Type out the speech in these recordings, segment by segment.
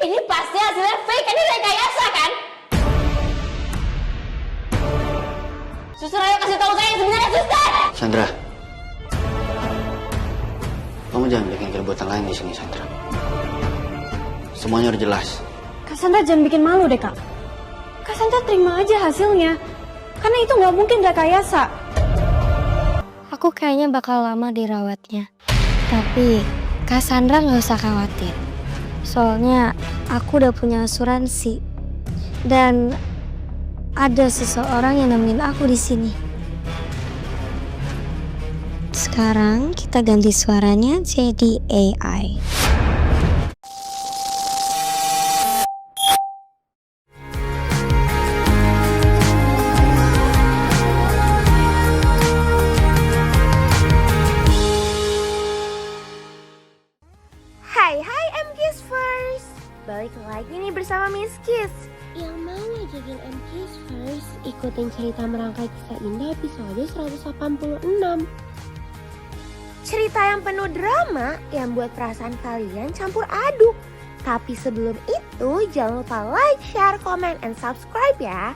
Ini pasti hasilnya fake, ini rekayasa kan? Suster, ayo kasih tahu saya yang sebenarnya, suster! Sandra, kamu jangan bikin keributan lain di sini, Sandra. Semuanya udah jelas. Kak Sandra jangan bikin malu deh, Kak. Kak Sandra terima aja hasilnya. Karena itu nggak mungkin rekayasa. Aku kayaknya bakal lama dirawatnya. Tapi Kak Sandra nggak usah khawatir. Soalnya aku udah punya asuransi. Dan ada seseorang yang nemenin aku di sini. Sekarang kita ganti suaranya jadi AI. Hai M-Kiss First. Balik lagi nih bersama Miss Kiss. Yang mau ngajakin M-Kiss First ikutin cerita merangkai kisah indah episode 186. Cerita yang penuh drama yang buat perasaan kalian campur aduk. Tapi sebelum itu jangan lupa like, share, comment, and subscribe ya.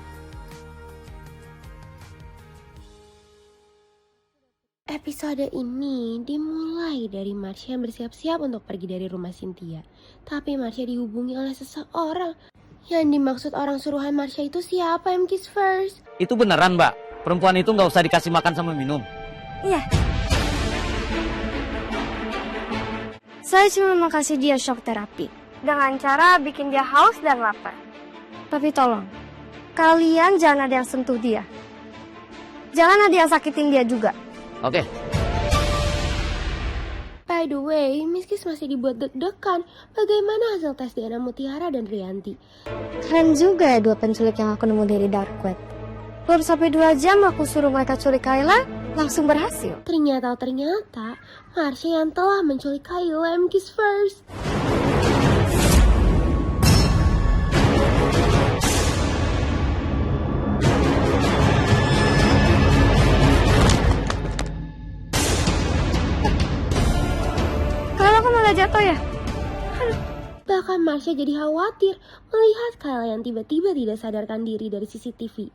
Episode ini dimulai dari Marsha yang bersiap-siap untuk pergi dari rumah Cynthia. Tapi Marsha dihubungi oleh seseorang. Yang dimaksud orang suruhan Marsha itu siapa, M-Kiss First? Itu beneran, Mbak? Perempuan itu nggak usah dikasih makan sama minum? Iya. Saya cuma mau kasih dia shock terapi. Dengan cara bikin dia haus dan lapar. Tapi tolong, kalian jangan ada yang sentuh dia. Jangan ada yang sakitin dia juga. Oke. By the way, Miss Kiss masih dibuat deg-degan. Bagaimana hasil tes DNA Mutiara dan Rianti? Keren juga ya dua penculik yang aku nemu dari dark web. Baru sampai 2 jam aku suruh mereka culik Kayla, langsung berhasil. Ternyata Marsha yang telah menculik Kayla, M-Kiss First. Jatuh ya? Bahkan Marsha jadi khawatir melihat Kayla yang tiba-tiba tidak sadarkan diri dari CCTV.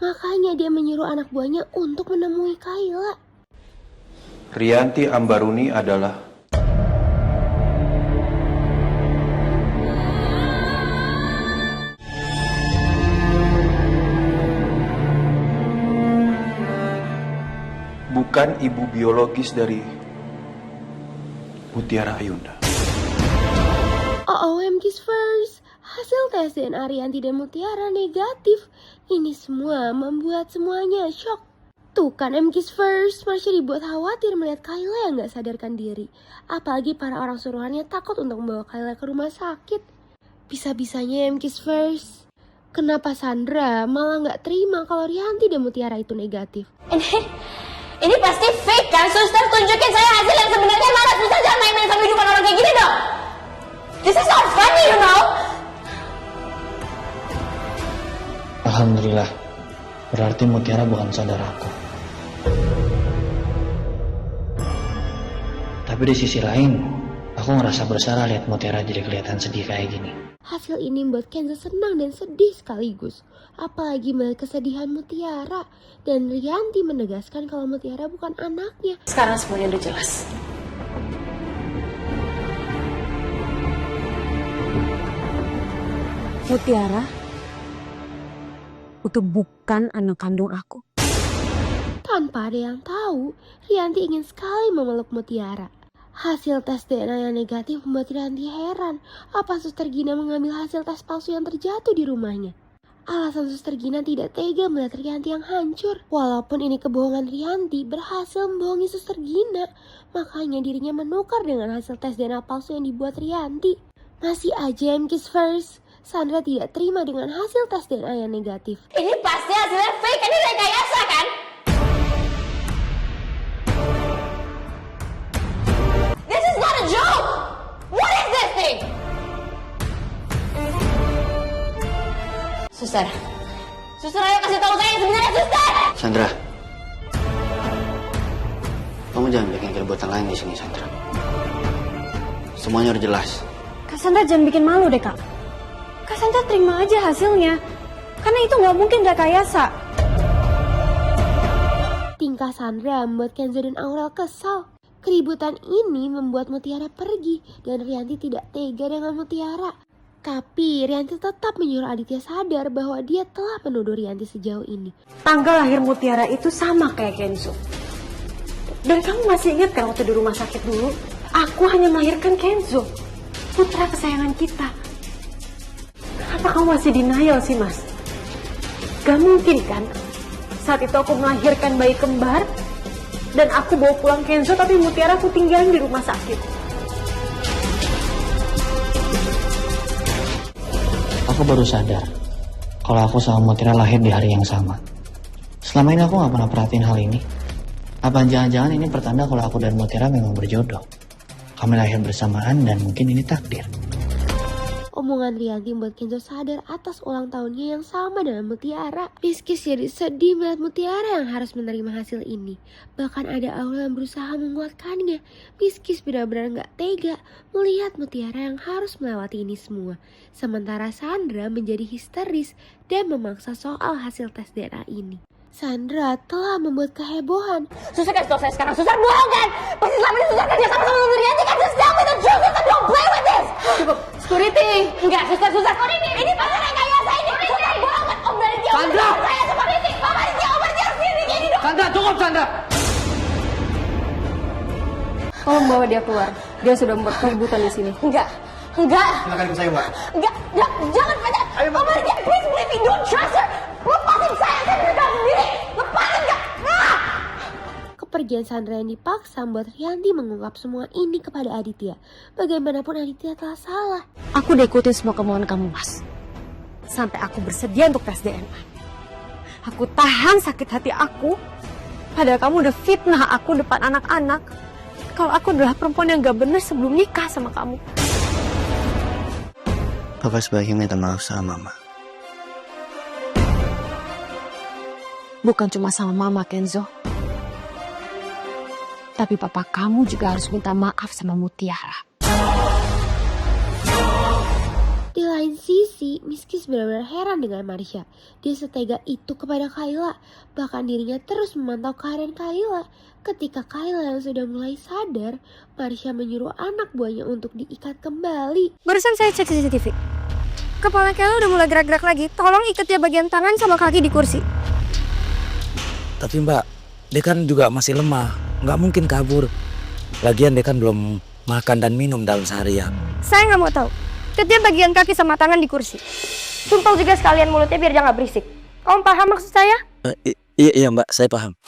Makanya dia menyuruh anak buahnya untuk menemui Kayla. Rianti Ambaruni adalah bukan ibu biologis dari Mutiara Ayunda. Oh, M-Kiss First. Hasil tes DNA Rianti dan Mutiara negatif. Ini semua membuat semuanya shock. Tuh kan M-Kiss First, Marsha dibuat khawatir melihat Kayla yang gak sadarkan diri. Apalagi para orang suruhannya takut untuk membawa Kayla ke rumah sakit. Bisa-bisanya M-Kiss First. Kenapa Sandra malah gak terima kalau Rianti dan Mutiara itu negatif? Ini pasti fake kan, suster? Tunjukin saya hasil yang sebenarnya mana? Suster jangan main-main sama kehidupan orang kayak gini dong. This is not funny, you know. Alhamdulillah, berarti Mutiara bukan saudaraku. Tapi di sisi lain, aku ngerasa bersalah lihat Mutiara jadi kelihatan sedih kayak gini. Hasil ini membuat Kenzo senang dan sedih sekaligus. Apalagi melihat kesedihan Mutiara. Dan Rianti menegaskan kalau Mutiara bukan anaknya. Sekarang semuanya udah jelas. Mutiara itu bukan anak kandung aku. Tanpa ada yang tahu, Rianti ingin sekali memeluk Mutiara. Hasil tes DNA yang negatif membuat Rianti heran. Apa Suster Gina mengambil hasil tes palsu yang terjatuh di rumahnya? Alasan Suster Gina tidak tega melihat Rianti yang hancur. Walaupun ini kebohongan, Rianti berhasil membohongi Suster Gina. Makanya dirinya menukar dengan hasil tes DNA palsu yang dibuat Rianti. Masih aja M-Kiss First, Sandra tidak terima dengan hasil tes DNA yang negatif. Ini pasti hasilnya fake, ini rekayasa kan? This is not a joke! What is this thing? Suster, ayo kasih tahu saya yang sebenarnya, suster! Sandra, kamu jangan bikin keributan lain di sini, Sandra. Semuanya udah jelas. Kak Sandra jangan bikin malu deh, Kak. Kak Sandra terima aja hasilnya. Karena itu nggak mungkin rekayasa. Tingkah Sandra membuat Kenzo dan Aurel kesal. Keributan ini membuat Mutiara pergi dan Rianti tidak tega dengan Mutiara. Tapi Rianti tetap menyuruh Aditya sadar bahwa dia telah menuduh Rianti sejauh ini. Tanggal lahir Mutiara itu sama kayak Kenzo. Dan kamu masih ingat kan waktu di rumah sakit dulu? Aku hanya melahirkan Kenzo, putra kesayangan kita. Kenapa kamu masih denial sih, Mas? Gak mungkin kan? Saat itu aku melahirkan bayi kembar dan aku bawa pulang Kenzo, tapi Mutiara aku tinggalin di rumah sakit. Aku baru sadar kalau aku sama Mutiara lahir di hari yang sama. Selama ini aku gak pernah perhatiin hal ini. Apa jangan-jangan ini pertanda kalau aku dan Mutiara memang berjodoh? Kami lahir bersamaan dan mungkin ini takdir. Omongan Rianti membuat Kenzo sadar atas ulang tahunnya yang sama dengan Mutiara. Miskis jadi sedih melihat Mutiara yang harus menerima hasil ini. Bahkan ada Aurel yang berusaha menguatkannya. Miskis benar-benar gak tega melihat Mutiara yang harus melewati ini semua. Sementara Sandra menjadi histeris dan memaksa soal hasil tes DNA ini. Sandra telah membuat kehebohan. Suster kasih tau saya sekarang, Suster bohong kan? Pasti selama ini Suster kerja sama Rianti kan? Just tell me the truth, Suster, don't play with this. Cukup, security. Enggak, Suster, ini pasti rekayasa ini. Suster bohong kan? Om Aditya, Sandra! saya seperti ini. Om Aditya harus sendiri kayak dong. Sandra, cukup Sandra! Tolong bawa dia keluar. Dia sudah membuat keributan di sini. Enggak. Silakan ikut saya, Mbak. Enggak, jangan Pak. Om Aditya, please believe me, don't trust her. Lepasin saya bisa sendiri. Lepasin enggak? Kepergian Sandra yang dipaksa membuat Rianti mengungkap semua ini kepada Aditya. Bagaimanapun Aditya telah salah. Aku udah ikutin semua kemauan kamu, Mas. Sampai aku bersedia untuk tes DNA. Aku tahan sakit hati aku. Padahal kamu udah fitnah aku depan anak-anak. Kalau aku adalah perempuan yang gak benar sebelum nikah sama kamu. Papa sebaiknya minta maaf sama Mama. Bukan cuma sama Mama, Kenzo. Tapi papa kamu juga harus minta maaf sama Mutiara. Di lain sisi, Miskis benar-benar heran dengan Marsha. Dia setega itu kepada Kayla. Bahkan dirinya terus memantau keadaan Kayla. Ketika Kayla yang sudah mulai sadar, Marsha menyuruh anak buahnya untuk diikat kembali. Barusan saya cek CCTV. Kepala Kayla udah mulai gerak-gerak lagi. Tolong ikat dia bagian tangan sama kaki di kursi. Tapi Mbak, dia kan juga masih lemah. Nggak mungkin kabur. Lagian dia kan belum makan dan minum dalam seharian. Saya nggak mau tahu. Ikat dia bagian kaki sama tangan di kursi. Tumpal juga sekalian mulutnya biar dia nggak berisik. Kamu paham maksud saya? Iya Mbak, saya paham.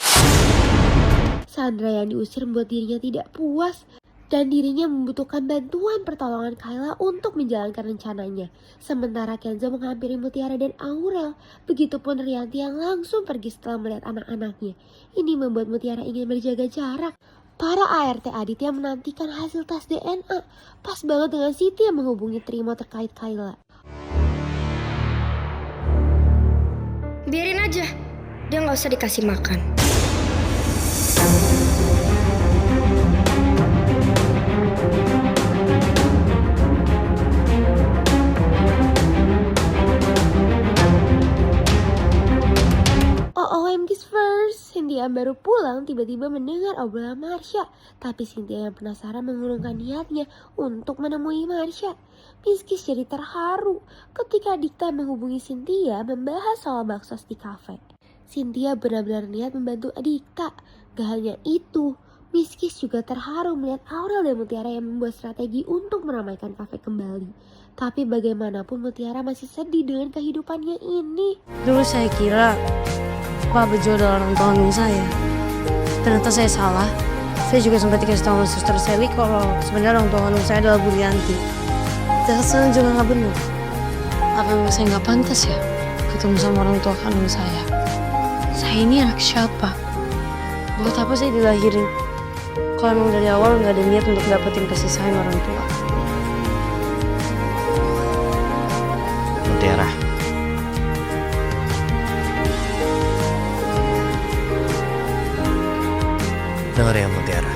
Sandra yang diusir membuat dirinya tidak puas. Dan dirinya membutuhkan bantuan pertolongan Kayla untuk menjalankan rencananya. Sementara Kenzo menghampiri Mutiara dan Aurel. Begitupun Rianti yang langsung pergi setelah melihat anak-anaknya. Ini membuat Mutiara ingin berjaga jarak. Para ART Aditya menantikan hasil tes DNA. Pas banget dengan Siti yang menghubungi Trimo terkait Kayla. Biarin aja, dia nggak usah dikasih makan. OMG's first, Cynthia baru pulang tiba-tiba mendengar obrolan Marsha. Tapi Cynthia yang penasaran mengurungkan niatnya untuk menemui Marsha. Miskis jadi terharu ketika Dikta menghubungi Cynthia membahas soal baksos di kafe. Cynthia benar-benar niat membantu Dikta. Gak hanya itu, Miskis juga terharu melihat Aurel dan Mutiara yang membuat strategi untuk meramaikan kafe kembali. Tapi bagaimanapun Mutiara masih sedih dengan kehidupannya ini. Dulu saya kira Pak Bejo adalah orang tua kandung saya. Ternyata saya salah. Saya juga sempat dikasih tahu sama suster Sally kalau sebenarnya orang tua kandung saya adalah Bu Rianti. Ternyata juga nggak benar. Apa memang saya nggak pantas ya ketemu sama orang tua kandung saya? Saya ini anak siapa? Buat apa saya dilahirin? Kalau emang dari awal nggak ada niat untuk dapetin kasih sayang orang tua. Mutiara. Dengar ya Mutiara.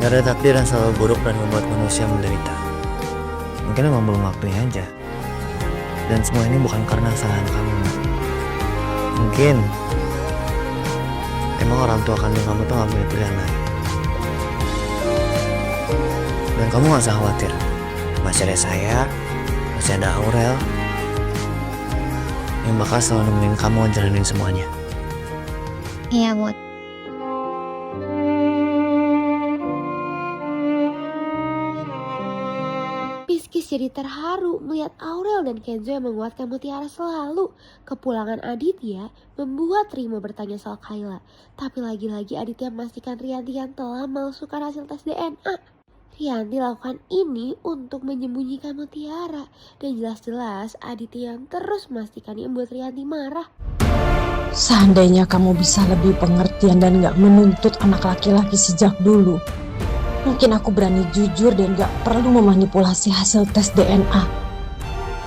Gak ada takdir yang selalu buruk dan membuat manusia menderita. Mungkin emang belum waktunya aja. Dan semua ini bukan karena kesalahan kamu. Mungkin emang orang tua kandung kamu tuh gak punya pilihan lain. Dan kamu gak usah khawatir. Masih ada saya, masih ada Aurel yang bakal selalu nemenin kamu ngejalanin semuanya. Iya, Mut. Miskis jadi terharu melihat Aurel dan Kenzo yang menguatkan Mutiara selalu. Kepulangan Aditya membuat Rimo bertanya soal Kayla. Tapi lagi-lagi Aditya memastikan Rianti yang telah memasukkan hasil tes DNA. Rianti lakukan ini untuk menyembunyikan Mutiara. Dan jelas-jelas Aditya yang terus memastikan yang membuat Rianti marah. Seandainya kamu bisa lebih pengertian dan gak menuntut anak laki-laki sejak dulu, mungkin aku berani jujur dan gak perlu memanipulasi hasil tes DNA.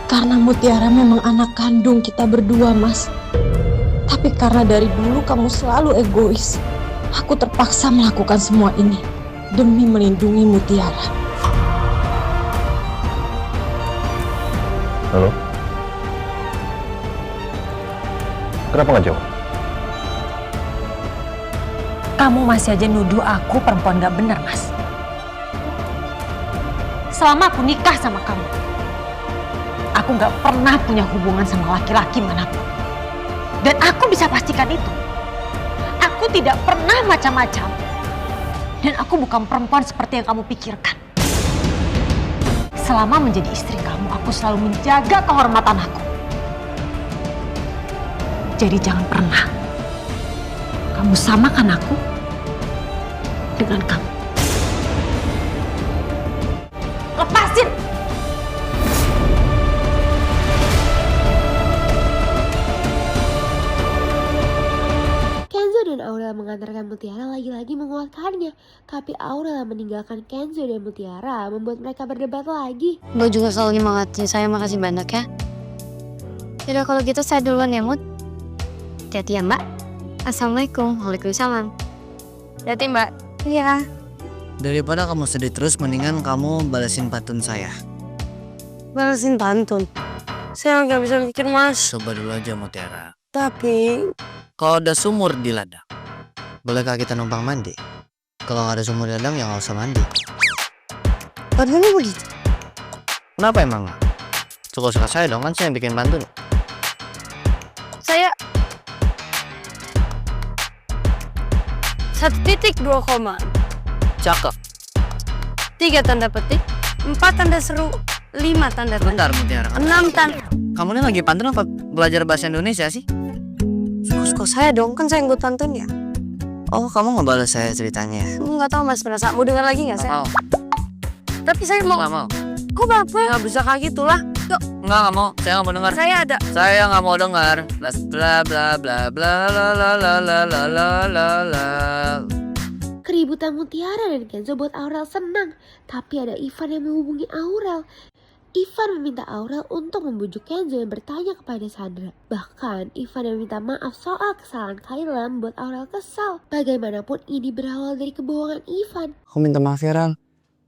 Karena Mutiara memang anak kandung kita berdua, Mas. Tapi karena dari dulu kamu selalu egois, aku terpaksa melakukan semua ini demi melindungi Mutiara. Halo? Kenapa nggak jawab? Kamu masih aja nuduh aku perempuan gak benar, Mas. Selama aku nikah sama kamu, aku gak pernah punya hubungan sama laki-laki manapun. Dan aku bisa pastikan itu. Aku tidak pernah macam-macam. Dan aku bukan perempuan seperti yang kamu pikirkan. Selama menjadi istri kamu, aku selalu menjaga kehormatan aku. Jadi jangan pernah kamu samakan aku dengan kamu. Lepasin! Kenzo dan Aurel mengantarkan Mutiara lagi-lagi menguatkannya. Tapi Aurel yang meninggalkan Kenzo dan Mutiara membuat mereka berdebat lagi. Gue juga selalu nyemangatin saya, makasih banyak ya. Yaudah kalau gitu saya duluan ya, Mut. Hati-hati ya, Mbak. Assalamualaikum. Waalaikumsalam. Hati-hati, Mbak. Iya. Daripada kamu sedih terus, mendingan kamu balesin pantun saya. Balesin pantun? Saya nggak bisa mikir, Mas. Coba dulu aja, Mutiara. Tapi Kalau ada sumur di ladang, bolehkah kita numpang mandi? Kalau nggak ada sumur di ladang, ya nggak usah mandi. pantunnya begitu. Kenapa emang? Suka-suka saya dong, kan saya yang bikin pantun. Saya 1.2 koma, Cakep. 3 tanda petik, 4 tanda seru, 5 tanda tanya, Bentar, Mutiara. 6 tanda. Kamu ini lagi pantun apa belajar bahasa Indonesia sih? Suka saya dong, kan saya yang buat pantun ya. Oh, kamu nggak balas saya ceritanya? Nggak tahu Mas Perasa, mau dengar lagi nggak saya? Mau. Tapi saya mau. Nggak mau. Kok Bapak? Nggak bisa kayak gitu lah. Nggak mau. Saya nggak mau dengar. Saya ada. Saya nggak mau dengar. Bla bla bla bla la la la la la la la la. Keributan Mutiara dan Kenzo buat Aurel senang. Tapi ada Ivan yang menghubungi Aurel. Ivan meminta Aurel untuk membujuk Kenzo yang bertanya kepada Sandra. Bahkan Ivan yang meminta maaf soal kesalahan Kayla membuat Aurel kesal. Bagaimanapun ini berawal dari kebohongan Ivan. Aku minta maaf ya, Ral.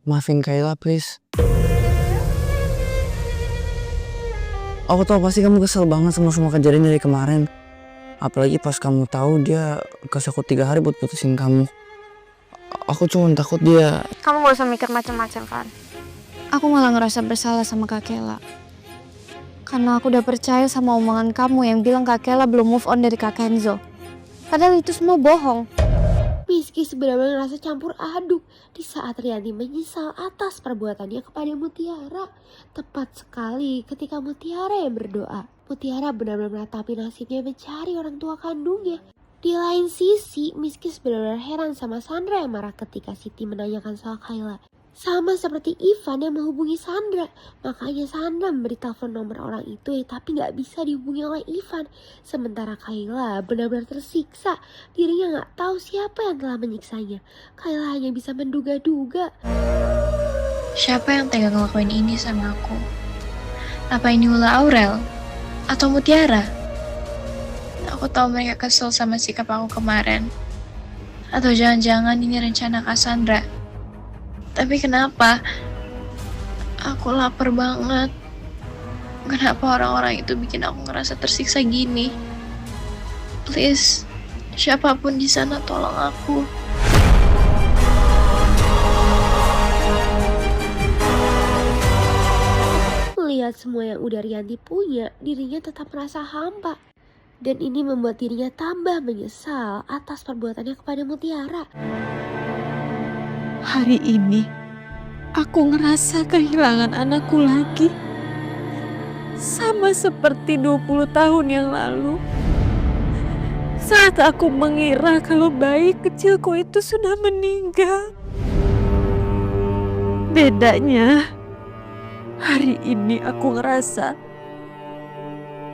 Maafin Kayla, please. Aku tahu pasti kamu kesel banget sama semua kejadian dari kemarin. Apalagi pas kamu tahu dia kasih aku 3 hari buat putusin kamu. Aku cuma takut dia... Kamu gak usah mikir macam-macam kan. Aku malah ngerasa bersalah sama Kak Kela. Karena aku udah percaya sama omongan kamu yang bilang Kak Kela belum move on dari Kak Kenzo. Padahal itu semua bohong. Miski sebenarnya ngerasa campur aduk di saat Rianti menyesal atas perbuatannya kepada Mutiara. Tepat sekali ketika Mutiara yang berdoa. Mutiara benar-benar meratapi nasibnya mencari orang tua kandungnya. Di lain sisi, Miski benar-benar heran sama Sandra yang marah ketika Siti menanyakan soal Kayla. Sama seperti Ivan yang menghubungi Sandra. Makanya Sandra memberi telepon nomor orang itu tapi gak bisa dihubungi oleh Ivan. Sementara Kayla benar-benar tersiksa. Dirinya gak tahu siapa yang telah menyiksanya. Kayla hanya bisa menduga-duga. Siapa yang tega ngelakuin ini sama aku? Apa ini ulah Aurel? Atau Mutiara? Aku tahu mereka kesel sama sikap aku kemarin. Atau jangan-jangan ini rencana Cassandra. Tapi kenapa? Aku lapar banget. Kenapa orang-orang itu bikin aku ngerasa tersiksa gini? Please, siapapun di sana tolong aku. Melihat semua yang udah Rianti punya, dirinya tetap merasa hampa. Dan ini membuat dirinya tambah menyesal atas perbuatannya kepada Mutiara. Hari ini, aku ngerasa kehilangan anakku lagi. Sama seperti 20 tahun yang lalu. Saat aku mengira kalau bayi kecilku itu sudah meninggal. Bedanya, hari ini aku ngerasa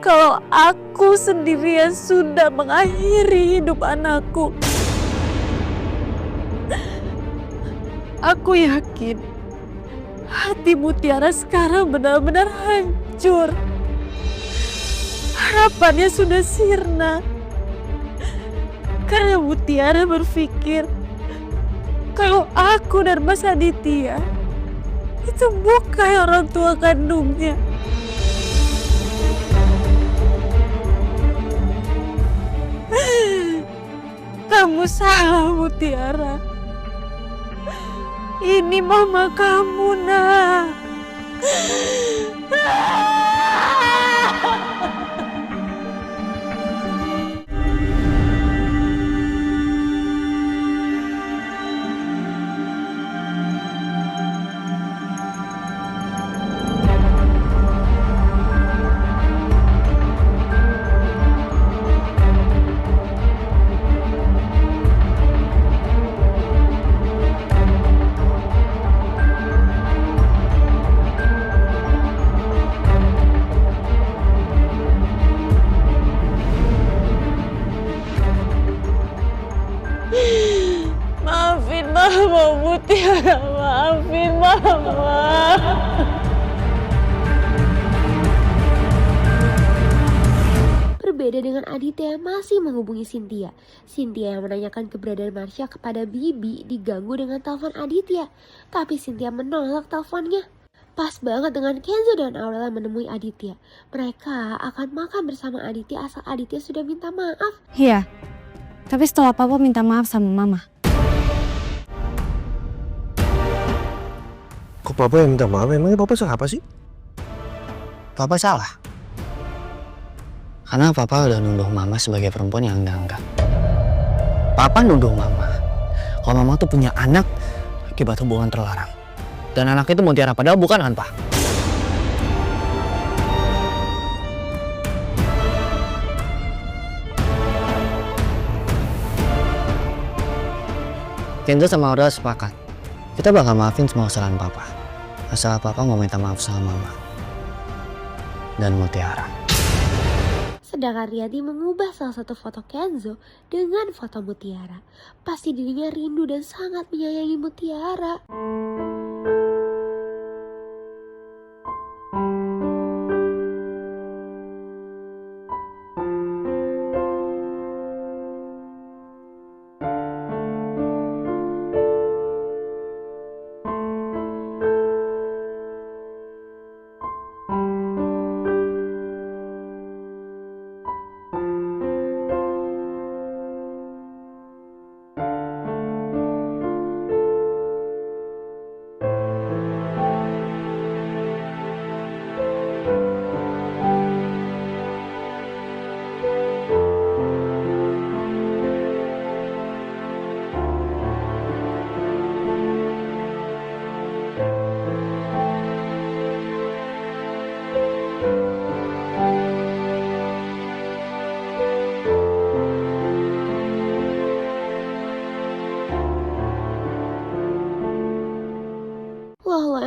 kalau aku sendirian sudah mengakhiri hidup anakku. Aku yakin hati Mutiara sekarang benar-benar hancur. Harapannya sudah sirna. Karena Mutiara berpikir kalau aku dan Mas Aditya itu bukan orang tua kandungnya. Kamu salah, Mutiara. Ini mama kamu, nak. Maafin mama, Mutiara. Maafin mama. Berbeda dengan Aditya yang masih menghubungi Cynthia. Cynthia yang menanyakan keberadaan Marsha kepada Bibi diganggu dengan telepon Aditya. Tapi Cynthia menolak teleponnya. Pas banget dengan Kenzo dan Aurel menemui Aditya. Mereka akan makan bersama Aditya asal Aditya sudah minta maaf. Iya, tapi setelah Papa minta maaf sama Mama. Kok Papa yang minta maaf? Emangnya Papa salah apa sih? Papa salah. Karena Papa udah nuduh Mama sebagai perempuan yang enggak. Papa nuduh Mama kalau Mama tuh punya anak akibat hubungan terlarang. Dan anak itu Mutiara, padahal bukan kan, Pak? Kenzo sama Aurel sepakat. Kita bakal maafin semua kesalahan Papa. Asal Papa mau minta maaf sama Mama dan Mutiara. Sedangkan Rianti mengubah salah satu foto Kenzo dengan foto Mutiara. Pasti dirinya rindu dan sangat menyayangi Mutiara.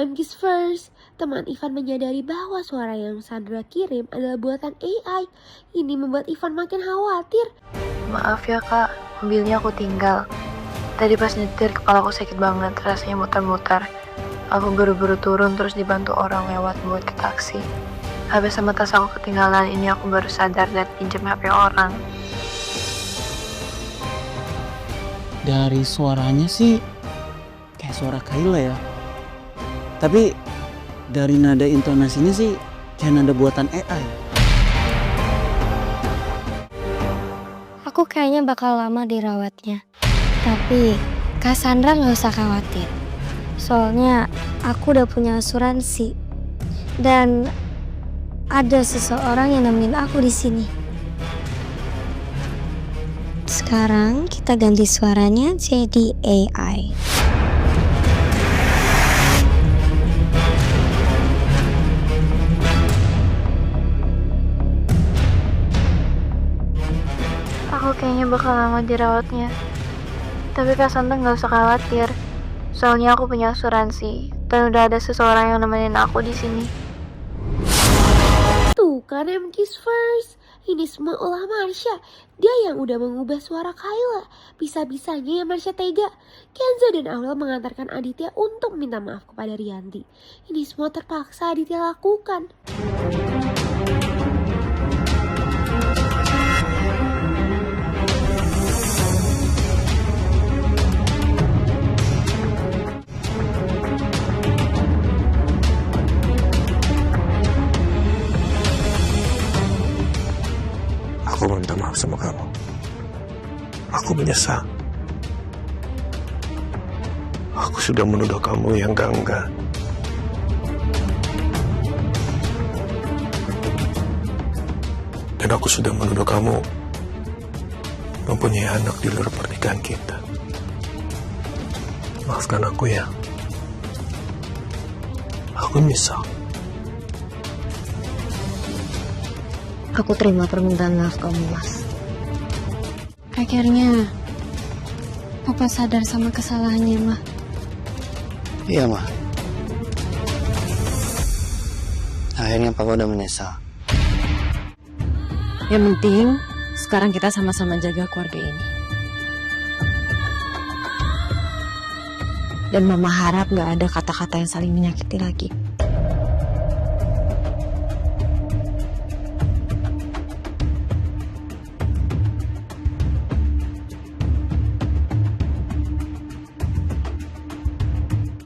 OMG's first, teman Ivan menyadari bahwa suara yang Sandra kirim adalah buatan AI. Ini membuat Ivan makin khawatir. Maaf ya kak, mobilnya aku tinggal. Tadi pas nyetir kepala aku sakit banget, rasanya muter-muter. Aku buru-buru turun terus dibantu orang lewat buat ke taksi. Habis sama tas aku ketinggalan, ini aku baru sadar dan pinjam HP orang. Dari suaranya sih kayak suara Kayla ya. Tapi dari nada intonasinya sih Jangan ada buatan AI. Aku kayaknya bakal lama dirawatnya. Tapi Kak Sandra nggak usah khawatir. Soalnya aku udah punya asuransi. Dan ada seseorang yang nemenin aku di sini. Sekarang kita ganti suaranya jadi AI. Aku kayaknya bakal lama dirawatnya. Tapi Kak Sandra nggak usah khawatir. Soalnya aku punya asuransi. Dan udah ada seseorang yang nemenin aku di sini. Tuh kan yang kiss first. Ini semua ulah Marsha. Dia yang udah mengubah suara Kayla. Bisa-bisanya ya Marsha tega. Kenzo dan Aurel mengantarkan Aditya untuk minta maaf kepada Rianti. Ini semua terpaksa Aditya lakukan. Aku minta maaf sama kamu. Aku menyesal. Aku sudah menuduh kamu yang enggak. Dan aku sudah menuduh kamu mempunyai anak di luar pernikahan kita. Maafkan aku ya. Aku menyesal. Aku terima permintaan maaf kamu, Mas. Akhirnya Papa sadar sama kesalahannya, Ma. Iya, Ma. Akhirnya Papa udah menyesal. Yang penting sekarang kita sama-sama jaga keluarga ini. Dan Mama harap gak ada kata-kata yang saling menyakiti lagi.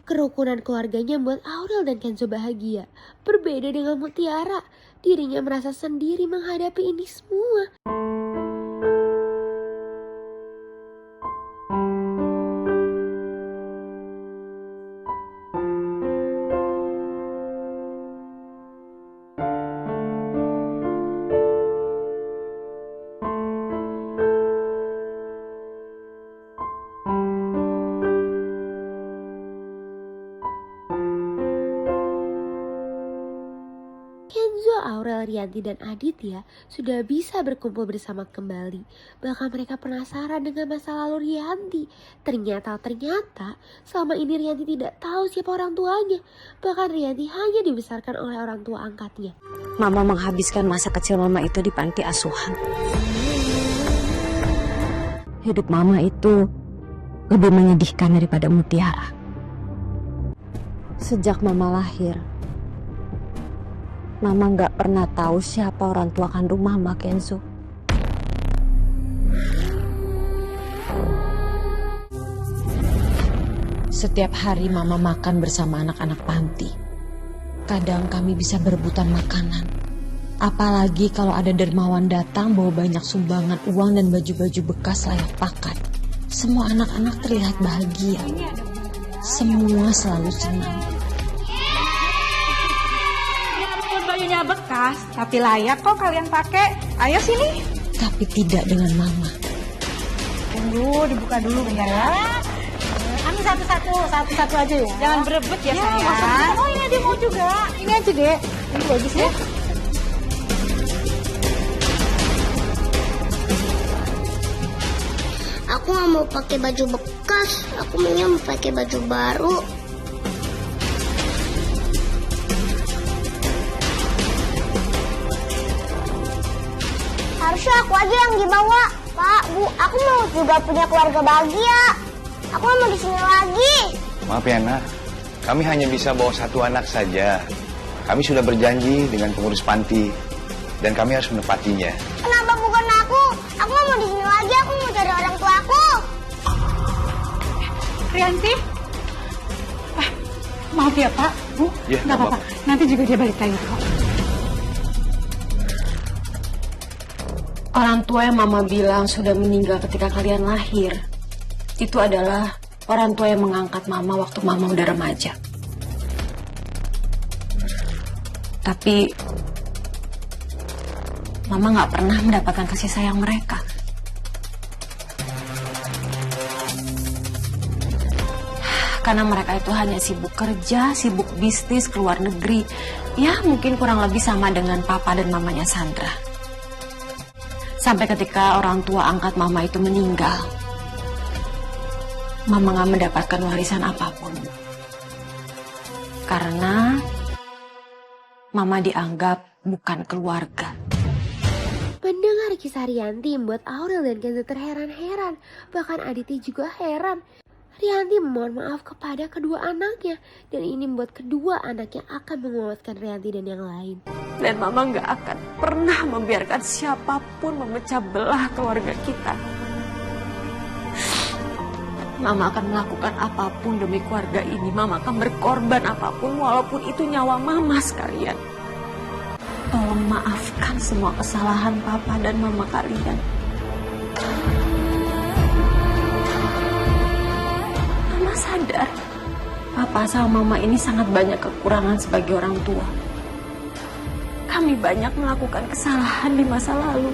Kerukunan keluarganya membuat Aurel dan Kenzo bahagia. Berbeda dengan Mutiara, dirinya merasa sendiri menghadapi ini semua. Kenzo, Aurel, Rianti, dan Aditya sudah bisa berkumpul bersama kembali. Bahkan mereka penasaran dengan masa lalu Rianti. Ternyata selama ini Rianti tidak tahu siapa orang tuanya. Bahkan Rianti hanya dibesarkan oleh orang tua angkatnya. Mama menghabiskan masa kecil Mama itu di panti asuhan. Hidup Mama itu lebih menyedihkan daripada Mutiara. Sejak Mama lahir, Mama gak pernah tahu siapa orang tua kandung Mama, Kenzo. Setiap hari Mama makan bersama anak-anak panti. Kadang kami bisa berebutan makanan. Apalagi kalau ada dermawan datang bawa banyak sumbangan uang dan baju-baju bekas layak pakai. Semua anak-anak terlihat bahagia. Semua selalu senang. Bajunya bekas, tapi layak kok kalian pakai. Ayo sini. Tapi tidak dengan Mama. Tunggu, dibuka dulu bentar ya. Ambil satu-satu aja ya. Jangan berebut ya sayang. Oh ini dia mau juga. Ini aja deh. Ini bagus ya. Aku nggak mau pakai baju bekas. Aku maunya mau pakai baju baru. Harusnya aku aja yang dibawa. Pak, Bu, aku mau juga punya keluarga bahagia. Aku mau di sini lagi. Maaf ya, Nak. Kami hanya bisa bawa satu anak saja. Kami sudah berjanji dengan pengurus panti. Dan kami harus menepatinya. Kenapa bukan aku? Aku mau di sini lagi. Aku mau cari orang tua aku. Rianti? Maaf ya Pak, Bu. Ya, nggak apa-apa. Nanti juga dia balik lagi kok. Orang tua yang Mama bilang sudah meninggal ketika kalian lahir, itu adalah orang tua yang mengangkat Mama waktu Mama udah remaja. Tapi Mama nggak pernah mendapatkan kasih sayang mereka. Karena mereka itu hanya sibuk kerja, sibuk bisnis, keluar negeri. Ya mungkin kurang lebih sama dengan papa dan mamanya Sandra. Sampai ketika orang tua angkat Mama itu meninggal, Mama nggak mendapatkan warisan apapun. Karena Mama dianggap bukan keluarga. Mendengar kisah Rianti membuat Aurel dan Kenzo terheran-heran. Bahkan Aditi juga heran. Rianti memohon maaf kepada kedua anaknya. Dan ini membuat kedua anaknya akan menguatkan Rianti dan yang lain. Dan Mama nggak akan pernah membiarkan siapapun memecah belah keluarga kita. Mama akan melakukan apapun demi keluarga ini. Mama akan berkorban apapun walaupun itu nyawa Mama sekalian. Tolong maafkan semua kesalahan Papa dan Mama kalian. Mama sadar, Papa sama Mama ini sangat banyak kekurangan sebagai orang tua. Kami banyak melakukan kesalahan di masa lalu.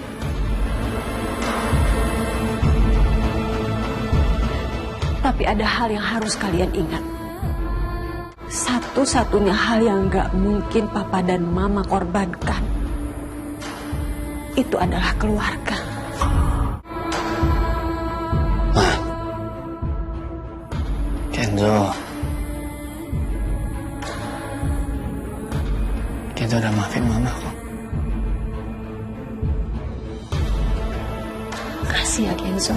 Tapi ada hal yang harus kalian ingat. Satu-satunya hal yang gak mungkin Papa dan Mama korbankan, itu adalah keluarga. Kenzo udah maafin Mama kok. Makasih ya Kenzo.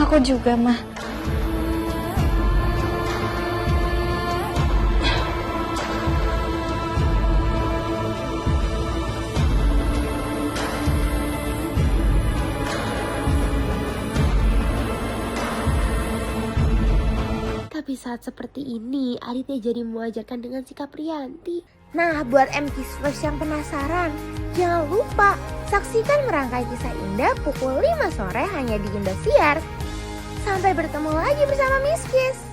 Aku juga, Ma. Tapi saat seperti ini, Aditya jadi mewajarkan dengan sikap Rianti. Nah, buat MKisverse yang penasaran, jangan lupa saksikan merangkai kisah indah pukul 5 sore hanya di Indosiar. Sampai bertemu lagi bersama Miss Kiss.